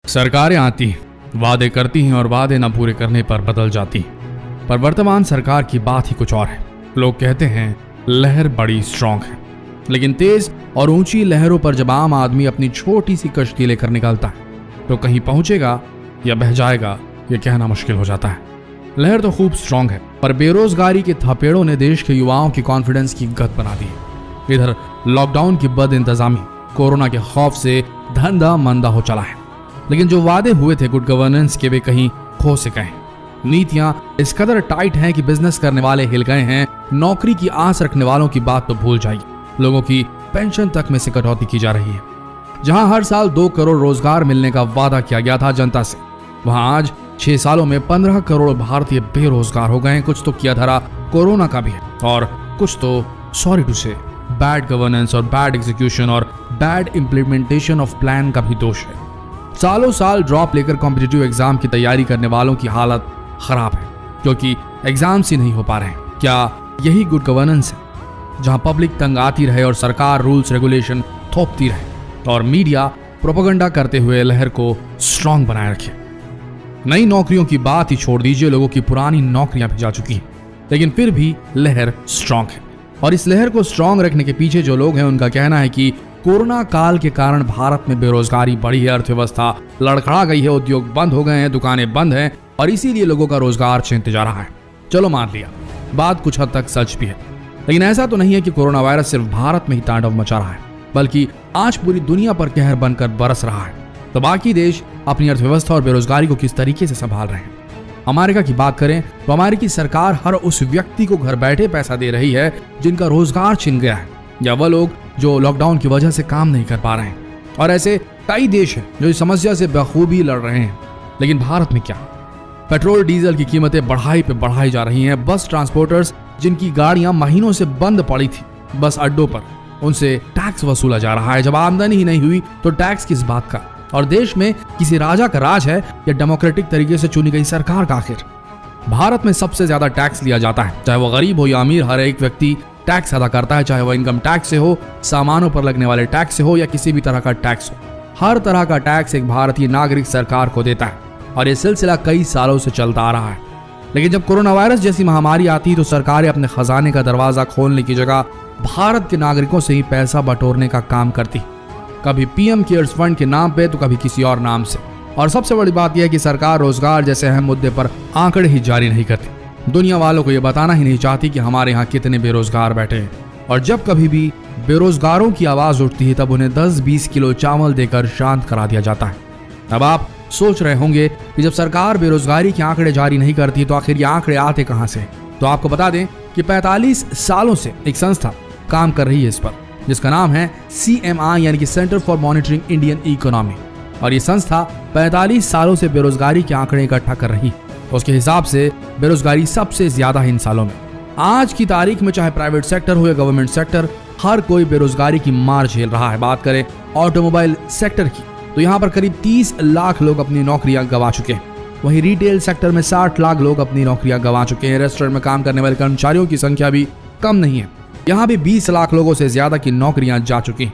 सरकारें आती वादे करती हैं और वादे न पूरे करने पर बदल जाती, पर वर्तमान सरकार की बात ही कुछ और है। लोग कहते हैं लहर बड़ी स्ट्रांग है, लेकिन तेज और ऊंची लहरों पर जब आम आदमी अपनी छोटी सी कश्ती लेकर निकलता है तो कहीं पहुंचेगा या बह जाएगा ये कहना मुश्किल हो जाता है। लहर तो खूब स्ट्रांग है, पर बेरोजगारी के थपेड़ों ने देश के युवाओं की कॉन्फिडेंस की गत बना दी है। इधर लॉकडाउन की बद इंतजामी, कोरोना के खौफ से धंधा मंदा हो चला है, लेकिन जो वादे हुए थे गुड गवर्नेंस के वे कहीं खो से गए। नीतियां इस कदर टाइट हैं कि बिजनेस करने वाले हिल गए हैं, नौकरी की आस रखने वालों की बात तो भूल जाइए। लोगों की पेंशन तक में से कटौती की जा रही है। जहां हर साल 2 करोड़ रोजगार मिलने का वादा किया गया था जनता से, वहां आज 6 सालों में 15 करोड़ भारतीय बेरोजगार हो गए हैं। कुछ तो किया धरा कोरोना का भी है, और कुछ तो सॉरी टू से बैड गवर्नेंस और बैड एग्जीक्यूशन और बैड इंप्लीमेंटेशन ऑफ प्लान का भी दोष है। सालों साल ड्रॉप लेकर कॉम्पिटिटिव एग्जाम की तैयारी करने वालों की हालत खराब है, क्योंकि एग्जाम्स ही नहीं हो पा रहे हैं। क्या यही गुड गवर्नेंस है, जहां पब्लिक तंग आती रहे और सरकार रूल्स रेगुलेशन थोपती रहे और मीडिया प्रोपेगेंडा करते हुए लहर को स्ट्रांग बनाए रखे? नई नौकरियों की बात ही छोड़ दीजिए, लोगों की पुरानी नौकरियां भी जा चुकी हैं, लेकिन फिर भी लहर स्ट्रांग है। और इस लहर को स्ट्रांग रखने के पीछे जो लोग हैं उनका कहना है कि कोरोना काल के कारण भारत में बेरोजगारी बढ़ी है, अर्थव्यवस्था लड़खड़ा गई है, उद्योग बंद हो गए हैं, दुकानें बंद हैं और इसीलिए लोगों का रोजगार छिनते जा रहा है। चलो मान लिया, बात कुछ हद तक सच भी है, लेकिन ऐसा तो नहीं है कि कोरोना वायरस सिर्फ भारत में ही तांडव मचा रहा है, बल्कि आज पूरी दुनिया पर कहर बनकर बरस रहा है। तो बाकी देश अपनी अर्थव्यवस्था और बेरोजगारी को किस तरीके से संभाल रहे हैं? अमेरिका की बात करें तो अमेरिकी सरकार हर उस व्यक्ति को घर बैठे पैसा दे रही है जिनका रोजगार छिन गया है, या वह लोग जो लॉकडाउन की वजह से काम नहीं कर पा रहे हैं। और ऐसे कई देश हैं जो इस समस्या से बखूबी लड़ रहे हैं। लेकिन भारत में क्या? पेट्रोल डीजल की कीमतें बढ़ाई पे बढ़ाई जा रही हैं। बस ट्रांसपोर्टर्स जिनकी गाड़ियां महीनों से बंद पड़ी थी बस अड्डों पर, उनसे टैक्स वसूला जा रहा है। जब आमदनी ही नहीं हुई तो टैक्स किस बात का? और देश में किसी राजा का राज है या डेमोक्रेटिक तरीके से चुनी गई सरकार का? आखिर भारत में सबसे ज्यादा टैक्स लिया जाता है, चाहे वो गरीब हो या अमीर, हर एक व्यक्ति टैक्स अदा करता है, चाहे वह इनकम टैक्स से हो, सामानों पर लगने वाले टैक्स से हो या किसी भी तरह का टैक्स हो। हर तरह का टैक्स एक भारतीय नागरिक सरकार को देता है और यह सिलसिला कई सालों से चलता आ रहा है। लेकिन जब कोरोना वायरस जैसी महामारी आती तो सरकारें अपने खजाने का दरवाजा खोलने की जगह भारत के नागरिकों से ही पैसा बटोरने का काम करती, कभी पीएम केयर्स फंड के नाम पे तो कभी किसी और नाम से। और सबसे बड़ी बात यह है कि सरकार रोजगार जैसे अहम मुद्दे पर आंकड़े ही जारी नहीं करती, दुनिया वालों को यह बताना ही नहीं चाहती कि हमारे यहाँ कितने बेरोजगार बैठे हैं। और जब कभी भी बेरोजगारों की आवाज उठती है तब उन्हें 10-20 किलो चावल देकर शांत करा दिया जाता है। अब आप सोच रहे होंगे कि जब सरकार बेरोजगारी के आंकड़े जारी नहीं करती तो आखिर ये आंकड़े आते कहां से? तो आपको बता दें कि 45 सालों से एक संस्था काम कर रही है इस पर, जिसका नाम है CMI यानी कि centre for monitoring Indian economy. और ये संस्था 45 सालों से बेरोजगारी के आंकड़े इकट्ठा कर रही है। उसके हिसाब से बेरोजगारी सबसे ज्यादा है इन सालों में। आज की तारीख में चाहे प्राइवेट सेक्टर हो या गवर्नमेंट सेक्टर, हर कोई बेरोजगारी की मार झेल रहा है। बात करें ऑटोमोबाइल सेक्टर की तो यहाँ पर करीब 30 लाख लोग अपनी नौकरियां गंवा चुके हैं। वहीं रिटेल सेक्टर में 60 लाख लोग अपनी नौकरियां गंवा चुके हैं। रेस्टोरेंट में काम करने वाले कर्मचारियों की संख्या भी कम नहीं है, यहाँ भी 20 लाख लोगों से ज्यादा की नौकरियां जा चुकी हैं।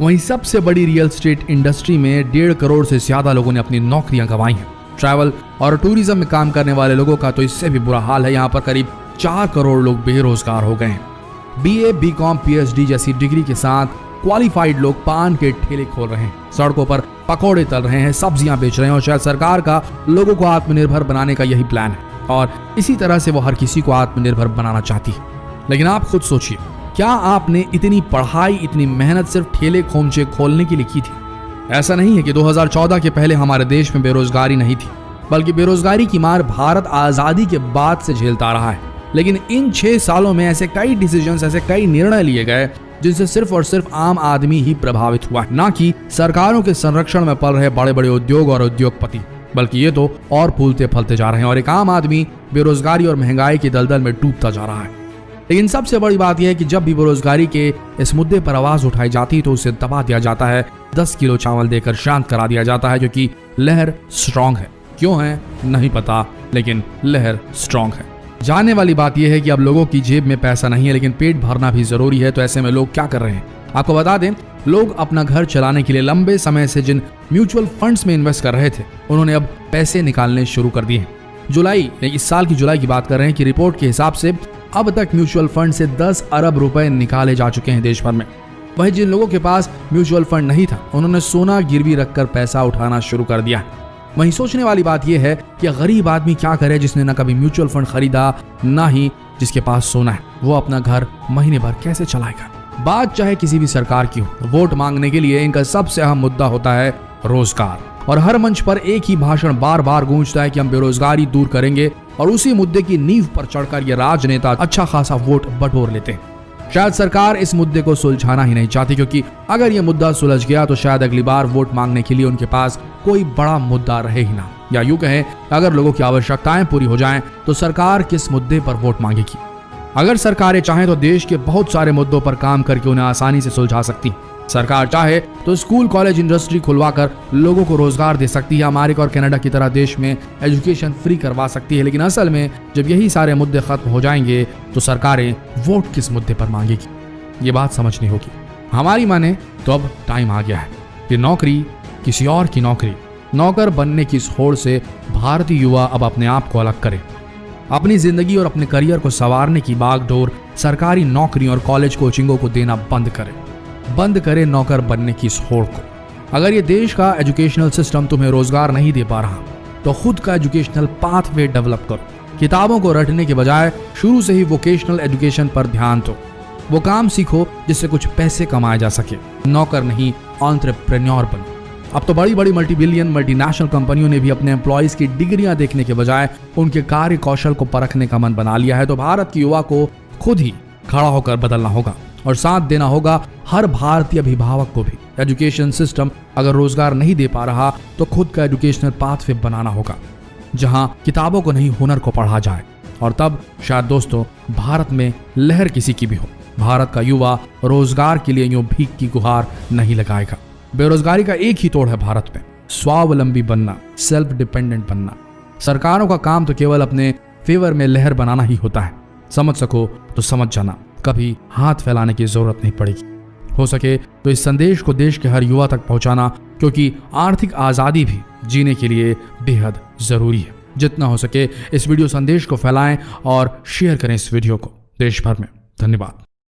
वहीं सबसे बड़ी रियल एस्टेट इंडस्ट्री में 1.5 करोड़ से ज्यादा लोगों ने अपनी नौकरियां गंवाई हैं। ट्रैवल और टूरिज्म में काम करने वाले लोगों का तो इससे भी बुरा हाल है। यहाँ पर करीब 4 करोड़ लोग बेरोजगार हो गए हैं। BA, BCom, PhD जैसी डिग्री के साथ क्वालिफाइड लोग पान के ठेले खोल रहे हैं, सड़कों पर पकौड़े तल रहे हैं, सब्जियां बेच रहे हैं। और शायद सरकार का लोगों को आत्मनिर्भर बनाने का यही प्लान है और इसी तरह से वो हर किसी को आत्मनिर्भर बनाना चाहती है। लेकिन आप खुद सोचिए, क्या आपने इतनी पढ़ाई, इतनी मेहनत सिर्फ ठेले खोमचे खोलने के लिए की थी? ऐसा नहीं है कि 2014 के पहले हमारे देश में बेरोजगारी नहीं थी, बल्कि बेरोजगारी की मार भारत आजादी के बाद से झेलता रहा है। लेकिन इन 6 सालों में ऐसे कई डिसीजंस, ऐसे कई निर्णय लिए गए जिनसे सिर्फ और सिर्फ आम आदमी ही प्रभावित हुआ, ना कि सरकारों के संरक्षण में पल रहे बड़े बड़े उद्योग और उद्योगपति, बल्कि ये तो और फूलते फलते जा रहे हैं और एक आम आदमी बेरोजगारी और महंगाई के दलदल में डूबता जा रहा है। लेकिन सबसे बड़ी बात यह है कि जब भी बेरोजगारी के इस मुद्दे पर आवाज उठाई जाती तो उसे दबा दिया जाता है, 10 किलो चावल देकर शांत करा दिया जाता है, जो कि लहर स्ट्रांग है। क्यों है नहीं पता, लेकिन लहर स्ट्रांग है। जानने वाली बात यह है कि अब लोगों की जेब में पैसा नहीं है, लेकिन पेट भरना भी जरूरी है। तो ऐसे में लोग क्या कर रहे हैं? आपको बता दें लोग अपना घर चलाने के लिए लंबे समय से जिन म्यूचुअल फंड्स में इन्वेस्ट कर रहे थे, उन्होंने अब पैसे निकालने शुरू कर दिए हैं। इस साल की जुलाई की बात कर रहे हैं कि रिपोर्ट के हिसाब से अब तक म्यूचुअल फंड से 10 अरब रुपए निकाले जा चुके हैं देश भर में। वहीं जिन लोगों के पास म्यूचुअल फंड नहीं था, उन्होंने सोना गिरवी रखकर पैसा उठाना शुरू कर दिया। वहीं सोचने वाली बात यह है कि गरीब आदमी क्या करे जिसने ना कभी म्यूचुअल फंड खरीदा, ना ही जिसके पास सोना है। वो अपना घर महीने भर कैसे चलाएगा? बात चाहे किसी भी सरकार की हो, वोट मांगने के लिए इनका सबसे अहम मुद्दा होता है रोजगार। और हर मंच पर एक ही भाषण बार बार गूंजता है कि हम बेरोजगारी दूर करेंगे, और उसी मुद्दे की नींव पर चढ़कर ये राजनेता अच्छा खासा वोट बटोर लेते हैं। शायद सरकार इस मुद्दे को सुलझाना ही नहीं चाहती, क्योंकि अगर ये मुद्दा सुलझ गया तो शायद अगली बार वोट मांगने के लिए उनके पास कोई बड़ा मुद्दा रहे ही ना। या यूं कहें, अगर लोगों की आवश्यकताएं पूरी हो जाएं तो सरकार किस मुद्दे पर वोट मांगेगी? अगर सरकारें चाहें तो देश के बहुत सारे मुद्दों पर काम करके उन्हें आसानी से सुलझा सकती। सरकार चाहे तो स्कूल, कॉलेज, इंडस्ट्री खुलवाकर लोगों को रोजगार दे सकती है। अमेरिका और कनाडा की तरह देश में एजुकेशन फ्री करवा सकती है। लेकिन असल में जब यही सारे मुद्दे खत्म हो जाएंगे तो सरकारें वोट किस मुद्दे पर मांगेगी, ये बात समझनी होगी। हमारी माने तो अब टाइम आ गया है कि नौकरी किसी और की नौकरी, नौकर बनने की इस होड़ से भारतीय युवा अब अपने आप को अलग करे। अपनी जिंदगी और अपने करियर को संवारने की बागडोर सरकारी नौकरियों और कॉलेज कोचिंगों को देना बंद करे नौकर बनने की इस होड़ को। अगर ये देश का एजुकेशनल सिस्टम तुम्हें रोजगार नहीं दे पा रहा तो खुद का एजुकेशनल पाथवे डेवलप करो। किताबों को रटने के बजाय शुरू से ही वोकेशनल एजुकेशन पर ध्यान दो। वो काम सीखो जिससे कुछ पैसे कमाए जा सके, नौकर नहीं एंटरप्रेन्योर बनो। अब तो बड़ी बड़ी मल्टीनेशनल कंपनियों ने भी अपने एम्प्लॉइज की डिग्रियां देखने के बजाय उनके कार्य कौशल को परखने का मन बना लिया है। तो भारत के युवा को खुद ही खड़ा होकर बदलना होगा और साथ देना होगा हर भारतीय अभिभावक को भी। एजुकेशन सिस्टम अगर रोजगार नहीं दे पा रहा तो खुद का एजुकेशनल पाथवे बनाना होगा, जहां किताबों को नहीं हुनर को पढ़ा जाए। और तब शायद दोस्तों भारत में लहर किसी की भी हो। भारत का युवा रोजगार के लिए यूं भीख की गुहार नहीं लगाएगा। बेरोजगारी का एक ही तोड़ है भारत में, स्वावलंबी बनना, सेल्फ डिपेंडेंट बनना। सरकारों का काम तो केवल अपने फेवर में लहर बनाना ही होता है। समझ सको तो समझ जाना, कभी हाथ फैलाने की जरूरत नहीं पड़ेगी। हो सके तो इस संदेश को देश के हर युवा तक पहुंचाना, क्योंकि आर्थिक आजादी भी जीने के लिए बेहद जरूरी है। जितना हो सके इस वीडियो संदेश को फैलाएं और शेयर करें इस वीडियो को देश भर में। धन्यवाद।